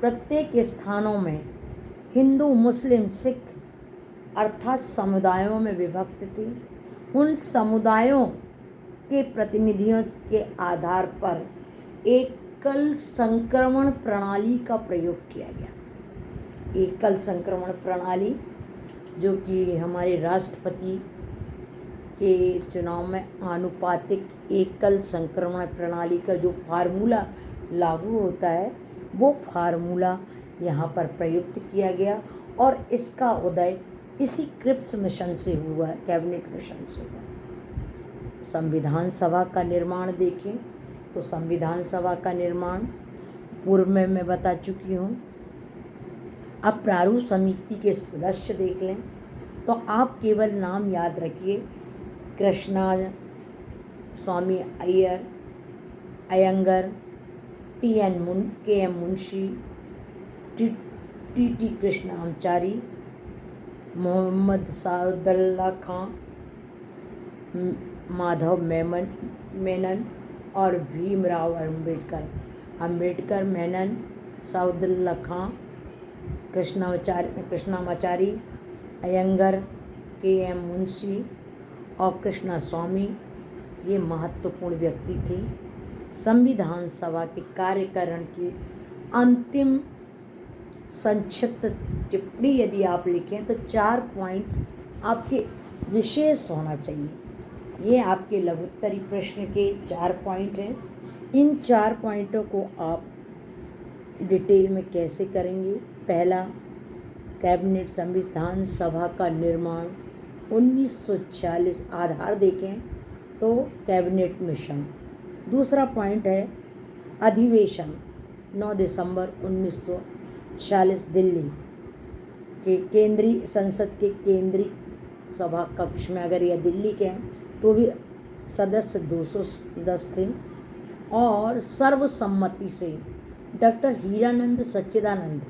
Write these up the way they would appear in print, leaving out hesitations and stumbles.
प्रत्येक स्थानों में हिंदू, मुस्लिम, सिख अर्थात समुदायों में विभक्त थी। उन समुदायों के प्रतिनिधियों के आधार पर एकल संक्रमण प्रणाली का प्रयोग किया गया। एकल संक्रमण प्रणाली जो कि हमारे राष्ट्रपति के चुनाव में आनुपातिक एकल संक्रमण प्रणाली का जो फार्मूला लागू होता है, वो फार्मूला यहाँ पर प्रयुक्त किया गया और इसका उदय इसी क्रिप्स मिशन से हुआ, कैबिनेट मिशन से हुआ। संविधान सभा का निर्माण देखें तो संविधान सभा का निर्माण पूर्व में मैं बता चुकी हूँ। अब प्रारूप समिति के सदस्य देख लें तो आप केवल नाम याद रखिए, कृष्णा स्वामी अयंगर, के एम मुंशी, टी कृष्णाचारी, मोहम्मद साउदुल्ला खां, माधव मेनन और भीमराव अम्बेडकर, मेनन, साउदुल्ला खां, कृष्णाचारी, अयंगर, के एम मुंशी और कृष्णा स्वामी, ये महत्वपूर्ण व्यक्ति थे। संविधान सभा के कार्यकारण की अंतिम संक्षिप्त टिप्पणी यदि आप लिखें तो 4 पॉइंट आपके विशेष होना चाहिए। ये आपके लघुत्तरी प्रश्न के 4 पॉइंट हैं। इन 4 पॉइंटों को आप डिटेल में कैसे करेंगे? पहला, कैबिनेट संविधान सभा का निर्माण 1946, आधार देखें तो कैबिनेट मिशन। दूसरा पॉइंट है अधिवेशन 9 दिसंबर 1946 दिल्ली के केंद्रीय संसद के केंद्रीय सभा कक्ष में, अगर यह दिल्ली के हैं तो भी सदस्य 210 थे और सर्वसम्मति से डॉक्टर हीरानंद सच्चिदानंद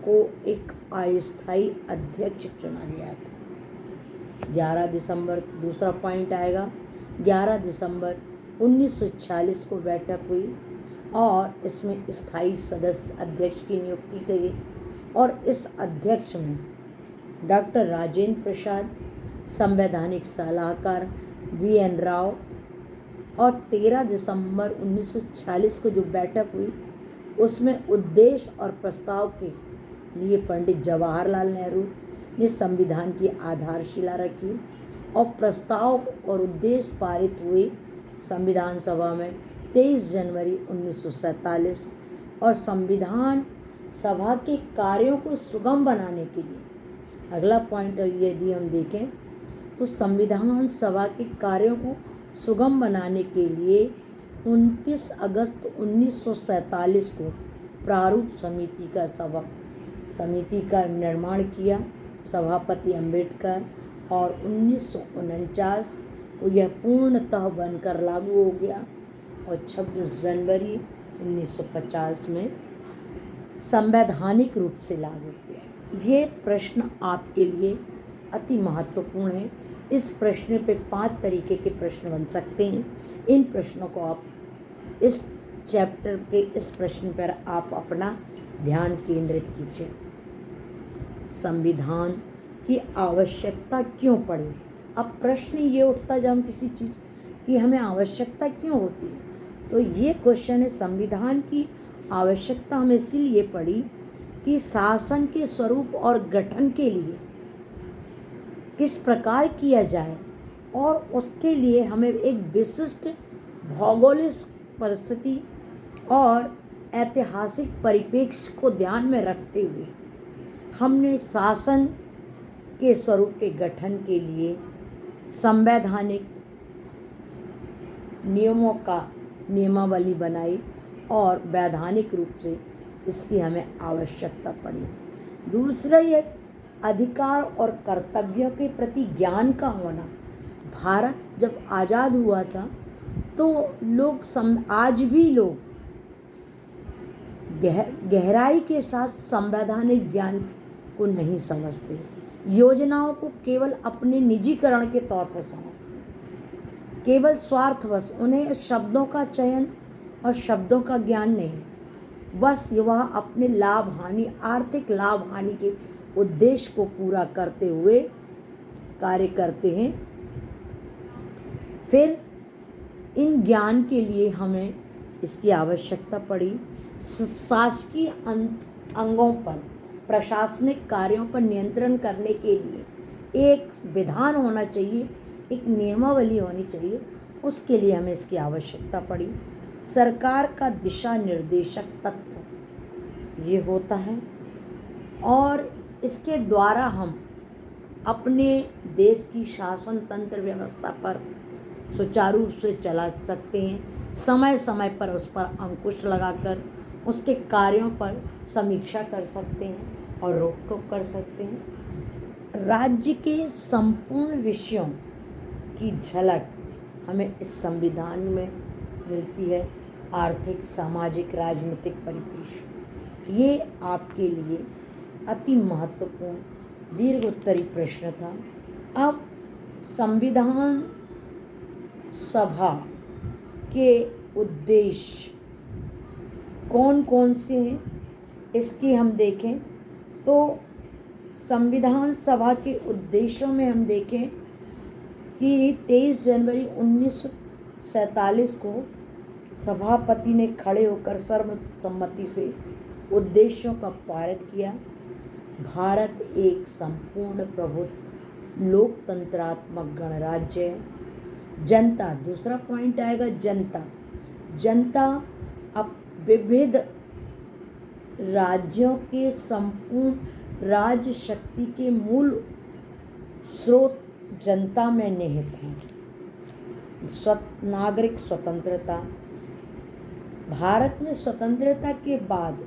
को एक अस्थायी अध्यक्ष चुना गया था। 11 दिसंबर, दूसरा पॉइंट आएगा, 11 दिसंबर 1946 को बैठक हुई और इसमें स्थायी सदस्य अध्यक्ष की नियुक्ति की और इस अध्यक्ष में डॉक्टर राजेंद्र प्रसाद, संवैधानिक सलाहकार वी.एन. राव और 13 दिसंबर 1946 को जो बैठक हुई उसमें उद्देश्य और प्रस्ताव के लिए पंडित जवाहरलाल नेहरू ने संविधान की आधारशिला रखी और प्रस्ताव और उद्देश्य पारित हुए संविधान सभा में 23 जनवरी 1947 और संविधान सभा के कार्यों को सुगम बनाने के लिए, अगला पॉइंट यदि हम देखें तो संविधान सभा के कार्यों को सुगम बनाने के लिए 29 अगस्त 1947 को प्रारूप समिति का निर्माण किया, सभापति अंबेडकर, और 1949 को यह पूर्णतः बनकर लागू हो गया और 26 जनवरी 1950 में संवैधानिक रूप से लागू किया। ये प्रश्न आपके लिए अति महत्वपूर्ण है। इस प्रश्न पे 5 तरीके के प्रश्न बन सकते हैं। इन प्रश्नों को आप इस चैप्टर के इस प्रश्न पर आप अपना ध्यान केंद्रित कीजिए। संविधान की आवश्यकता क्यों पड़ी? अब प्रश्न ये उठता जब हम किसी चीज़ की हमें आवश्यकता क्यों होती है, तो ये क्वेश्चन है, संविधान की आवश्यकता हमें इसीलिए पड़ी कि शासन के स्वरूप और गठन के लिए किस प्रकार किया जाए और उसके लिए हमें एक विशिष्ट भौगोलिक परिस्थिति और ऐतिहासिक परिप्रेक्ष्य को ध्यान में रखते हुए हमने शासन के स्वरूप के गठन के लिए संवैधानिक नियमों का नियमावली बनाई और वैधानिक रूप से इसकी हमें आवश्यकता पड़ी। दूसरा, ये अधिकार और कर्तव्यों के प्रति ज्ञान का होना। भारत जब आज़ाद हुआ था तो आज भी लोग गहराई के साथ संवैधानिक ज्ञान को नहीं समझते, योजनाओं को केवल अपने निजीकरण के तौर पर समझते, केवल स्वार्थवश। उन्हें शब्दों का चयन और शब्दों का ज्ञान नहीं। बस वह अपने लाभ हानि, आर्थिक लाभ हानि के उद्देश्य को पूरा करते हुए कार्य करते हैं। फिर इन ज्ञान के लिए हमें इसकी आवश्यकता पड़ी। शासकीय अंगों पर, प्रशासनिक कार्यों पर नियंत्रण करने के लिए एक विधान होना चाहिए, एक नियमावली होनी चाहिए। उसके लिए हमें इसकी आवश्यकता पड़ी। सरकार का दिशा निर्देशक तत्व ये होता है और इसके द्वारा हम अपने देश की शासन तंत्र व्यवस्था पर सुचारू रूप से चला सकते हैं। समय समय पर उस पर अंकुश लगाकर उसके कार्यों पर समीक्षा कर सकते हैं और रोक टोक कर सकते हैं। राज्य के संपूर्ण विषयों की झलक हमें इस संविधान में मिलती है। आर्थिक, सामाजिक, राजनीतिक परिपेक्ष, ये आपके लिए अति महत्वपूर्ण दीर्घ उत्तरी प्रश्न था। अब संविधान सभा के उद्देश्य कौन कौन से हैं, इसकी हम देखें तो संविधान सभा के उद्देश्यों में हम देखें कि 23 जनवरी 1947 को सभापति ने खड़े होकर सर्वसम्मति से उद्देश्यों का पारित किया। भारत एक संपूर्ण प्रभुत्व लोकतंत्रात्मक गणराज्य है। जनता, दूसरा पॉइंट आएगा जनता। जनता अब विविध राज्यों के संपूर्ण राज्य शक्ति के मूल स्रोत जनता में निहित हैं। नागरिक स्वतंत्रता, भारत में स्वतंत्रता के बाद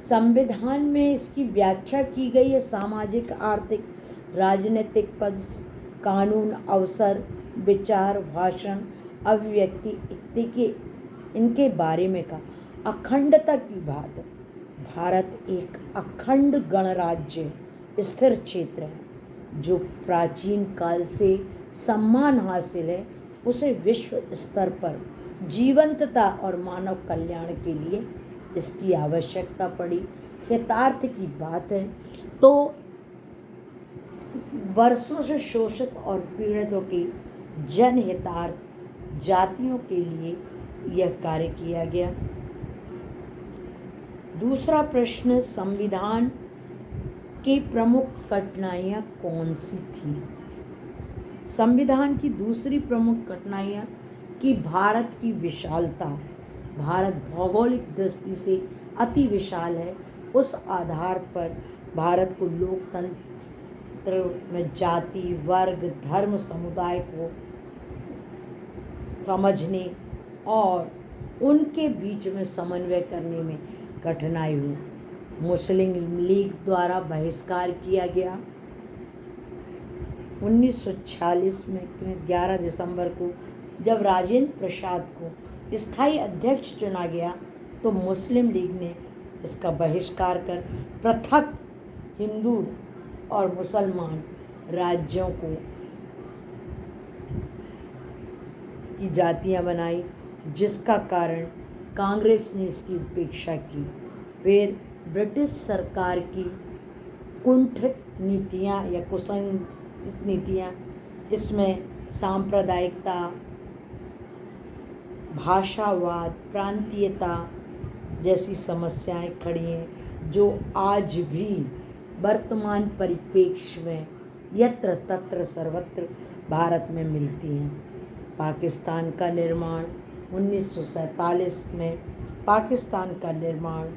संविधान में इसकी व्याख्या की गई है। सामाजिक, आर्थिक, राजनीतिक पद, कानून, अवसर, विचार, भाषण, अभिव्यक्ति इत्यादि इनके बारे में कहा। अखंडता की बात, भारत एक अखंड गणराज्य स्थिर क्षेत्र है जो प्राचीन काल से सम्मान हासिल है। उसे विश्व स्तर पर जीवंतता और मानव कल्याण के लिए इसकी आवश्यकता पड़ी। हितार्थ की बात है तो वर्षों से शोषित और पीड़ितों के जनहितार्थ जातियों के लिए यह कार्य किया गया। दूसरा प्रश्न, संविधान की प्रमुख कठिनाइयाँ कौन सी थी? संविधान की दूसरी प्रमुख कठिनाइयाँ कि भारत की विशालता, भारत भौगोलिक दृष्टि से अति विशाल है। उस आधार पर भारत को लोकतंत्र में जाति, वर्ग, धर्म, समुदाय को समझने और उनके बीच में समन्वय करने में कठिनाई हुई। मुस्लिम लीग द्वारा बहिष्कार किया गया। 1946 में 11 दिसंबर को जब राजेंद्र प्रसाद को स्थायी अध्यक्ष चुना गया तो मुस्लिम लीग ने इसका बहिष्कार कर पृथक हिंदू और मुसलमान राज्यों को की जातियां बनाई, जिसका कारण कांग्रेस ने इसकी उपेक्षा की। फिर ब्रिटिश सरकार की कुंठित नीतियां या कुसंगत नीतियां, इसमें सांप्रदायिकता, भाषावाद, प्रांतीयता जैसी समस्याएं खड़ी हैं जो आज भी वर्तमान परिप्रेक्ष्य में यत्र तत्र सर्वत्र भारत में मिलती हैं। पाकिस्तान का निर्माण 1947 में, पाकिस्तान का निर्माण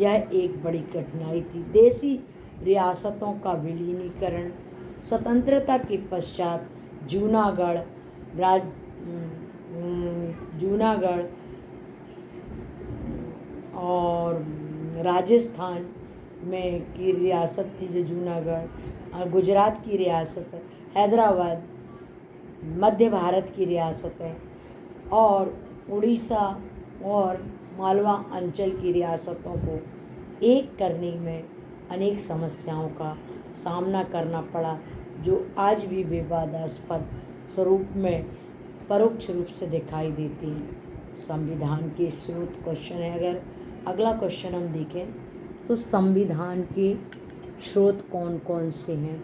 यह एक बड़ी कठिनाई थी। देसी रियासतों का विलीनीकरण, स्वतंत्रता के पश्चात जूनागढ़ और राजस्थान में की रियासत थी जो जूनागढ़, और गुजरात की रियासत, हैदराबाद मध्य भारत की रियासत है, और उड़ीसा और मालवा अंचल की रियासतों को एक करने में अनेक समस्याओं का सामना करना पड़ा, जो आज भी विवादास्पद स्वरूप में परोक्ष रूप से दिखाई देती हैं। संविधान के स्रोत क्वेश्चन है, अगर अगला क्वेश्चन हम देखें तो संविधान के स्रोत कौन कौन से हैं।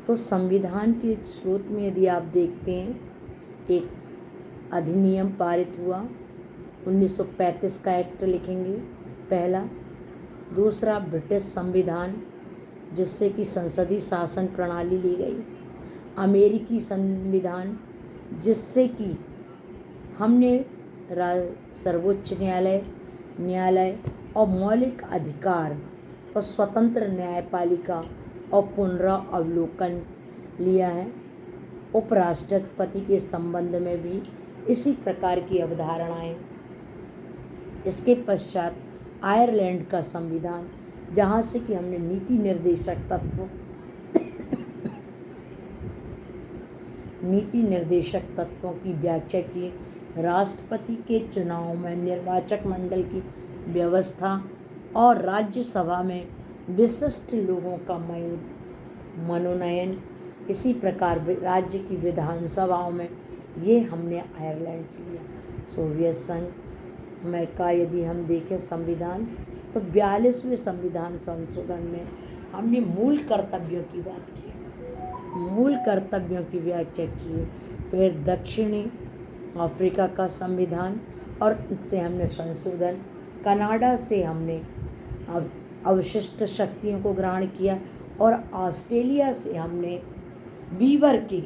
तो संविधान के स्रोत में यदि आप देखते हैं, एक अधिनियम पारित हुआ 1935 का एक्ट लिखेंगे पहला। दूसरा ब्रिटिश संविधान जिससे कि संसदीय शासन प्रणाली ली गई। अमेरिकी संविधान जिससे कि हमने सर्वोच्च न्यायालय और मौलिक अधिकार और स्वतंत्र न्यायपालिका और पुनरावलोकन लिया है। उपराष्ट्रपति के संबंध में भी इसी प्रकार की अवधारणाएं। इसके पश्चात आयरलैंड का संविधान जहाँ से कि हमने नीति निर्देशक तत्वों की व्याख्या की। राष्ट्रपति के चुनाव में निर्वाचक मंडल की व्यवस्था और राज्यसभा में विशिष्ट लोगों का मनोनयन। इसी प्रकार राज्य की विधानसभाओं में ये हमने आयरलैंड से लिया। सोवियत संघ में का यदि हम देखें संविधान तो 42वें संविधान संशोधन में हमने मूल कर्तव्यों की बात की, मूल कर्तव्यों की व्याख्या की। फिर दक्षिणी अफ्रीका का संविधान और इससे हमने संशोधन। कनाडा से हमने अवशिष्ट शक्तियों को ग्रहण किया और ऑस्ट्रेलिया से हमने बीवर के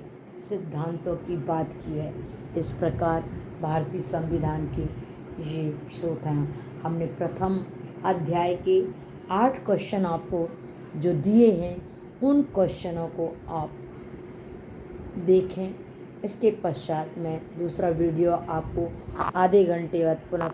सिद्धांतों की बात की है। इस प्रकार भारतीय संविधान के ये स्रोत हैं। हमने प्रथम अध्याय के 8 क्वेश्चन आपको जो दिए हैं उन क्वेश्चनों को आप देखें। इसके पश्चात मैं दूसरा वीडियो आपको आधे घंटे बाद पुनः